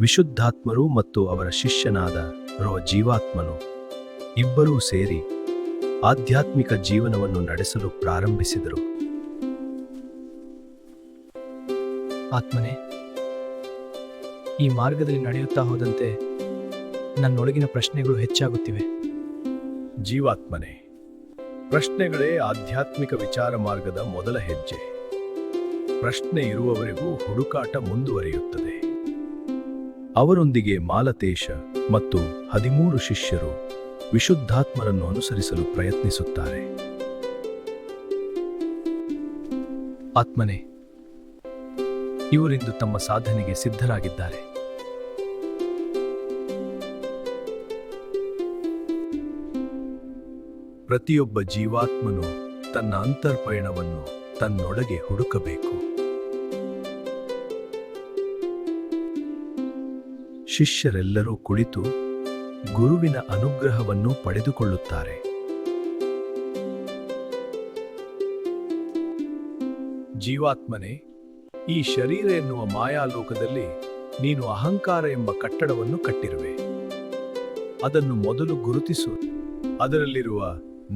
ವಿಶುದ್ಧಾತ್ಮರು ಮತ್ತು ಅವರ ಶಿಷ್ಯನಾದ ಜೀವಾತ್ಮನು ಇಬ್ಬರೂ ಸೇರಿ ಆಧ್ಯಾತ್ಮಿಕ ಜೀವನವನ್ನು ನಡೆಸಲು ಪ್ರಾರಂಭಿಸಿದರು. ಆತ್ಮನೇ, ಈ ಮಾರ್ಗದಲ್ಲಿ ನಡೆಯುತ್ತಾ ಹೋದಂತೆ ನನ್ನೊಳಗಿನ ಪ್ರಶ್ನೆಗಳು ಹೆಚ್ಚಾಗುತ್ತಿವೆ. ಜೀವಾತ್ಮನೇ, ಪ್ರಶ್ನೆಗಳೇ ಆಧ್ಯಾತ್ಮಿಕ ವಿಚಾರ ಮಾರ್ಗದ ಮೊದಲ ಹೆಜ್ಜೆ. ಪ್ರಶ್ನೆ ಇರುವವರೆಗೂ ಹುಡುಕಾಟ ಮುಂದುವರಿಯುತ್ತದೆ. ಅವರೊಂದಿಗೆ ಮಾಲತೇಶ ಮತ್ತು 13 ಶಿಷ್ಯರು ವಿಶುದ್ಧಾತ್ಮರನ್ನು ಅನುಸರಿಸಲು ಪ್ರಯತ್ನಿಸುತ್ತಾರೆ. ಆತ್ಮನೇ, ಇವರಿಂದು ತಮ್ಮ ಸಾಧನೆಗೆ ಸಿದ್ಧರಾಗಿದ್ದಾರೆ. ಪ್ರತಿಯೊಬ್ಬ ಜೀವಾತ್ಮನು ತನ್ನ ಅಂತರ್ಪಯಣವನ್ನು ತನ್ನೊಳಗೆ ಹುಡುಕಬೇಕು. ಶಿಷ್ಯರೆಲ್ಲರೂ ಕುಳಿತು ಗುರುವಿನ ಅನುಗ್ರಹವನ್ನು ಪಡೆದುಕೊಳ್ಳುತ್ತಾರೆ. ಜೀವಾತ್ಮನೇ, ಈ ಶರೀರ ಎನ್ನುವ ಮಾಯಾಲೋಕದಲ್ಲಿ ನೀನು ಅಹಂಕಾರ ಎಂಬ ಕಟ್ಟಡವನ್ನು ಕಟ್ಟಿರುವೆ. ಅದನ್ನು ಮೊದಲು ಗುರುತಿಸು. ಅದರಲ್ಲಿರುವ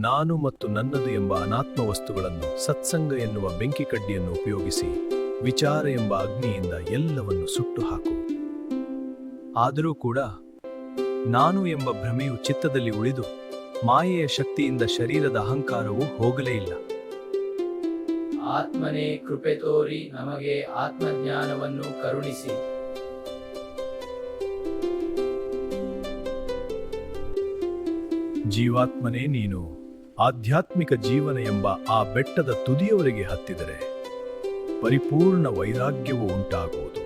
ನಾನು ಮತ್ತು ನನ್ನದು ಎಂಬ ಅನಾತ್ಮ ವಸ್ತುಗಳನ್ನು ಸತ್ಸಂಗ ಎನ್ನುವ ಬೆಂಕಿ ಕಡ್ಡಿಯನ್ನು ಉಪಯೋಗಿಸಿ ವಿಚಾರ ಎಂಬ ಅಗ್ನಿಯಿಂದ ಎಲ್ಲವನ್ನು ಸುಟ್ಟು ಹಾಕು. ಆದರೂ ಕೂಡ ನಾನು ಎಂಬ ಭ್ರಮೆಯು ಚಿತ್ತದಲ್ಲಿ ಉಳಿದು ಮಾಯೆಯ ಶಕ್ತಿಯಿಂದ ಶರೀರದ ಅಹಂಕಾರವು ಹೋಗಲೇ ಇಲ್ಲ. ಆತ್ಮನೇ, ಕೃಪೆ ತೋರಿ ನಮಗೆ ಆತ್ಮಜ್ಞಾನವನ್ನು ಕರುಣಿಸಿ. ಜೀವಾತ್ಮನೇ, ನೀನು ಆಧ್ಯಾತ್ಮಿಕ ಜೀವನ ಎಂಬ ಆ ಬೆಟ್ಟದ ತುದಿಯವರೆಗೆ ಹತ್ತಿದರೆ ಪರಿಪೂರ್ಣ ವೈರಾಗ್ಯವು ಉಂಟಾಗುವುದು.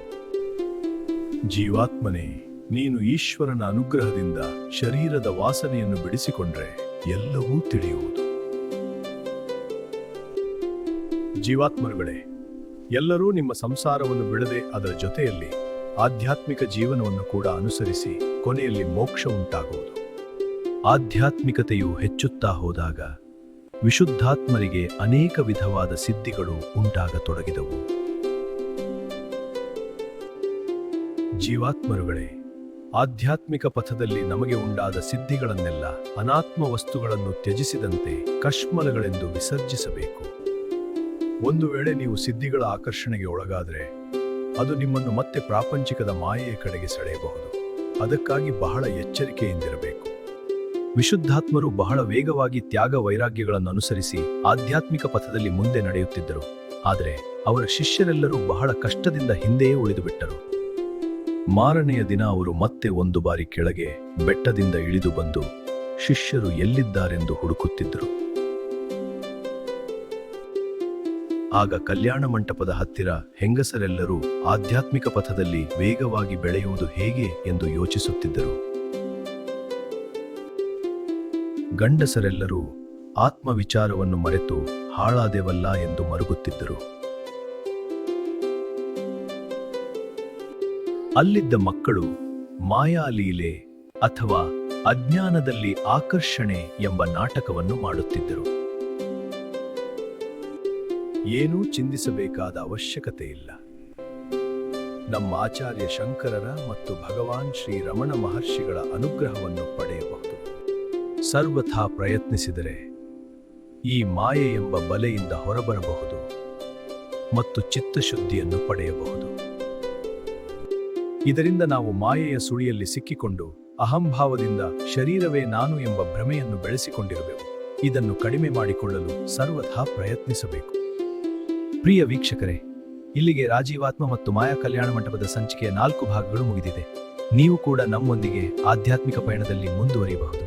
ಜೀವಾತ್ಮನೇ, ನೀನು ಈಶ್ವರನ ಅನುಗ್ರಹದಿಂದ ಶರೀರದ ವಾಸನೆಯನ್ನು ಬಿಡಿಸಿಕೊಂಡ್ರೆ ಎಲ್ಲವೂ ತಿಳಿಯುವುದು. ಜೀವಾತ್ಮರುಗಳೇ, ಎಲ್ಲರೂ ನಿಮ್ಮ ಸಂಸಾರವನ್ನು ಬಿಡದೆ ಅದರ ಜೊತೆಯಲ್ಲಿ ಆಧ್ಯಾತ್ಮಿಕ ಜೀವನವನ್ನು ಕೂಡ ಅನುಸರಿಸಿ ಕೊನೆಯಲ್ಲಿ ಮೋಕ್ಷ ಉಂಟಾಗುವುದು. ಆಧ್ಯಾತ್ಮಿಕತೆಯು ಹೆಚ್ಚುತ್ತಾ ಹೋದಾಗ ವಿಶುದ್ಧಾತ್ಮರಿಗೆ ಅನೇಕ ವಿಧವಾದ ಸಿದ್ಧಿಗಳು ಉಂಟಾಗತೊಡಗಿದವು. ಜೀವಾತ್ಮರುಗಳೇ, ಆಧ್ಯಾತ್ಮಿಕ ಪಥದಲ್ಲಿ ನಮಗೆ ಉಂಟಾದ ಸಿದ್ಧಿಗಳನ್ನೆಲ್ಲ ಅನಾತ್ಮ ವಸ್ತುಗಳನ್ನು ತ್ಯಜಿಸಿದಂತೆ ಕಶ್ಮಲಗಳೆಂದು ವಿಸರ್ಜಿಸಬೇಕು. ಒಂದು ವೇಳೆ ನೀವು ಸಿದ್ಧಿಗಳ ಆಕರ್ಷಣೆಗೆ ಒಳಗಾದರೆ ಅದು ನಿಮ್ಮನ್ನು ಮತ್ತೆ ಪ್ರಾಪಂಚಿಕದ ಮಾಯೆಯ ಕಡೆಗೆ ಸೆಳೆಯಬಹುದು. ಅದಕ್ಕಾಗಿ ಬಹಳ ಎಚ್ಚರಿಕೆಯಿಂದಿರಬೇಕು. ವಿಶುದ್ಧಾತ್ಮರು ಬಹಳ ವೇಗವಾಗಿ ತ್ಯಾಗ ವೈರಾಗ್ಯಗಳನ್ನು ಅನುಸರಿಸಿ ಆಧ್ಯಾತ್ಮಿಕ ಪಥದಲ್ಲಿ ಮುಂದೆ ನಡೆಯುತ್ತಿದ್ದರು. ಆದರೆ ಅವರ ಶಿಷ್ಯರೆಲ್ಲರೂ ಬಹಳ ಕಷ್ಟದಿಂದ ಹಿಂದೆಯೇ ಉಳಿದುಬಿಟ್ಟರು. ಮಾರನೆಯ ದಿನ ಅವರು ಮತ್ತೆ ಒಂದು ಬಾರಿ ಕೆಳಗೆ ಬೆಟ್ಟದಿಂದ ಇಳಿದು ಬಂದು ಶಿಷ್ಯರು ಎಲ್ಲಿದ್ದಾರೆಂದು ಹುಡುಕುತ್ತಿದ್ದರು. ಆಗ ಕಲ್ಯಾಣ ಮಂಟಪದ ಹತ್ತಿರ ಹೆಂಗಸರೆಲ್ಲರೂ ಆಧ್ಯಾತ್ಮಿಕ ಪಥದಲ್ಲಿ ವೇಗವಾಗಿ ಬೆಳೆಯುವುದು ಹೇಗೆ ಎಂದು ಯೋಚಿಸುತ್ತಿದ್ದರು. ಗಂಡಸರೆಲ್ಲರೂ ಆತ್ಮವಿಚಾರವನ್ನು ಮರೆತು ಹಾಳಾದೆವಲ್ಲ ಎಂದು ಮರುಗುತ್ತಿದ್ದರು. ಅಲ್ಲಿದ್ದ ಮಕ್ಕಳು ಮಾಯಾಲೀಲೆ ಅಥವಾ ಅಜ್ಞಾನದಲ್ಲಿ ಆಕರ್ಷಣೆ ಎಂಬ ನಾಟಕವನ್ನು ಮಾಡುತ್ತಿದ್ದರು. ಏನೂ ಚಿಂತಿಸಬೇಕಾದ ಅವಶ್ಯಕತೆ ಇಲ್ಲ. ನಮ್ಮ ಆಚಾರ್ಯ ಶಂಕರರ ಮತ್ತು ಭಗವಾನ್ ಶ್ರೀ ರಮಣ ಮಹರ್ಷಿಗಳ ಅನುಗ್ರಹವನ್ನು ಪಡೆಯಬಹುದು. ಸರ್ವಥಾ ಪ್ರಯತ್ನಿಸಿದರೆ ಈ ಮಾಯೆ ಎಂಬ ಬಲೆಯಿಂದ ಹೊರಬರಬಹುದು ಮತ್ತು ಚಿತ್ತಶುದ್ಧಿಯನ್ನು ಪಡೆಯಬಹುದು. ಇದರಿಂದ ನಾವು ಮಾಯೆಯ ಸುಳಿಯಲ್ಲಿ ಸಿಕ್ಕಿಕೊಂಡು ಅಹಂಭಾವದಿಂದ ಶರೀರವೇ ನಾನು ಎಂಬ ಭ್ರಮೆಯನ್ನು ಬೆಳೆಸಿಕೊಂಡಿರುವೆವು. ಇದನ್ನು ಕಡಿಮೆ ಮಾಡಿಕೊಳ್ಳಲು ಸರ್ವಥಾ ಪ್ರಯತ್ನಿಸಬೇಕು. ಪ್ರಿಯ ವೀಕ್ಷಕರೇ, ಇಲ್ಲಿಗೆ ರಾಜೀವಾತ್ಮ ಮತ್ತು ಮಾಯಾ ಕಲ್ಯಾಣ ಮಂಟಪದ ಸಂಚಿಕೆಯ 4 ಭಾಗಗಳು ಮುಗಿದಿದೆ. ನೀವು ಕೂಡ ನಮ್ಮೊಂದಿಗೆ ಆಧ್ಯಾತ್ಮಿಕ ಪಯಣದಲ್ಲಿ ಮುಂದುವರಿಯಬಹುದು.